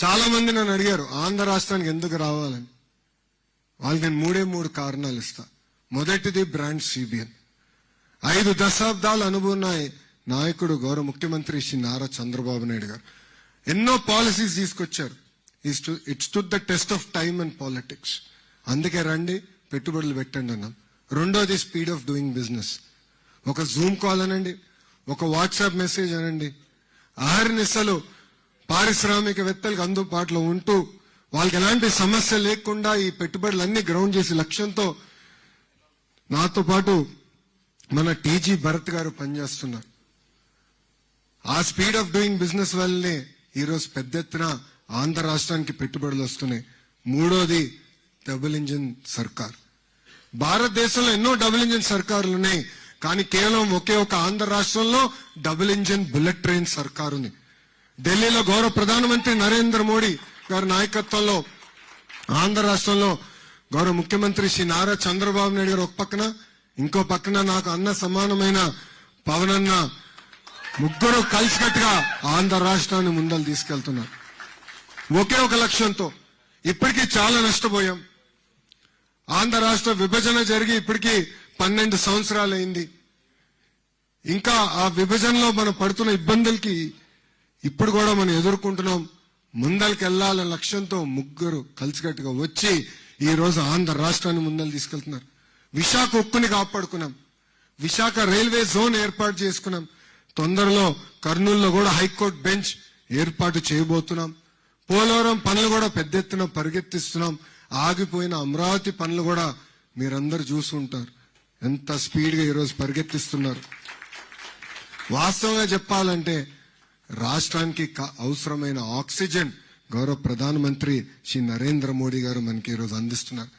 చాలా మంది నన్ను అడిగారు ఆంధ్ర రాష్ట్రానికి ఎందుకు రావాలని. వాళ్ళకి నేను మూడే కారణాలు ఇస్తా. మొదటిది బ్రాండ్ సిబిఎన్. 5 దశాబ్దాల అనుభవం నాయకుడు గౌరవ ముఖ్యమంత్రి శ్రీ నారా చంద్రబాబు నాయుడు గారు ఎన్నో పాలసీస్ తీసుకొచ్చారు. It stood the test of time and politics. అందుకే రండి పెట్టుబడులు పెట్టండి అన్నాం. రెండోది స్పీడ్ ఆఫ్ డూయింగ్ బిజినెస్. ఒక జూమ్ కాల్ అనండి, ఒక వాట్సాప్ మెసేజ్ అనండి, అహర్నిశలు పారిశ్రామికవేత్తలకు అందుబాటులో ఉంటూ వాళ్ళకి ఎలాంటి సమస్య లేకుండా ఈ పెట్టుబడులన్నీ గ్రౌండ్ చేసే లక్ష్యంతో నాతో పాటు మన టీజీ భరత్ గారు పనిచేస్తున్నారు. ఆ స్పీడ్ ఆఫ్ డూయింగ్ బిజినెస్ వల్లనే ఈరోజు పెద్ద ఎత్తున ఆంధ్ర రాష్ట్రానికి పెట్టుబడులు వస్తున్నాయి. మూడోది డబుల్ ఇంజిన్ సర్కార్. భారతదేశంలో ఎన్నో డబుల్ ఇంజిన్ సర్కారులు ఉన్నాయి, కానీ కేవలం ఒకే ఒక ఆంధ్ర రాష్ట్రంలో డబుల్ ఇంజిన్ బుల్లెట్ ట్రైన్ సర్కార్ ఉంది. ఢిల్లీలో గౌరవ ప్రధానమంత్రి నరేంద్ర మోడీ గారి నాయకత్వంలో ఆంధ్ర రాష్ట్రంలో గౌరవ ముఖ్యమంత్రి శ్రీ నారా చంద్రబాబు నాయుడు గారు ఒక పక్కన, ఇంకో పక్కన నాకు అన్న సమానమైన పవన్ అన్న, ముగ్గురు కలిసికట్టుగా ఆంధ్ర రాష్ట్రాన్ని ముందలు తీసుకెళ్తున్నారు ఒకే ఒక లక్ష్యంతో. ఇప్పటికీ చాలా నష్టపోయాం. ఆంధ్ర రాష్ట్ర విభజన జరిగి ఇప్పటికీ 12 సంవత్సరాలు అయింది. ఇంకా ఆ విభజనలో మనం పడుతున్న ఇబ్బందులకి ఇప్పుడు కూడా మనం ఎదుర్కొంటున్నాం. ముందరికి వెళ్లాలనే లక్ష్యంతో ముగ్గురు కలిసికట్టుగా వచ్చి ఈ రోజు ఆంధ్ర రాష్ట్రాన్ని ముందలు తీసుకెళ్తున్నారు. విశాఖ ఉక్కుని కాపాడుకున్నాం. విశాఖ రైల్వే జోన్ ఏర్పాటు చేసుకున్నాం. తొందరలో కర్నూలులో కూడా హైకోర్టు బెంచ్ ఏర్పాటు చేయబోతున్నాం. పోలవరం పనులు కూడా పెద్ద ఎత్తున పరిగెత్తిస్తున్నాం. ఆగిపోయిన అమరావతి పనులు కూడా మీరందరూ చూసుంటారు ఎంత స్పీడ్ గా ఈరోజు పరిగెత్తిస్తున్నారు. వాస్తవంగా చెప్పాలంటే రాష్ట్రానికి అవసరమైన ఆక్సిజన్ గౌరవ ప్రధానమంత్రి శ్రీ నరేంద్ర మోడీ గారు మనకి ఈరోజు అందిస్తున్నారు.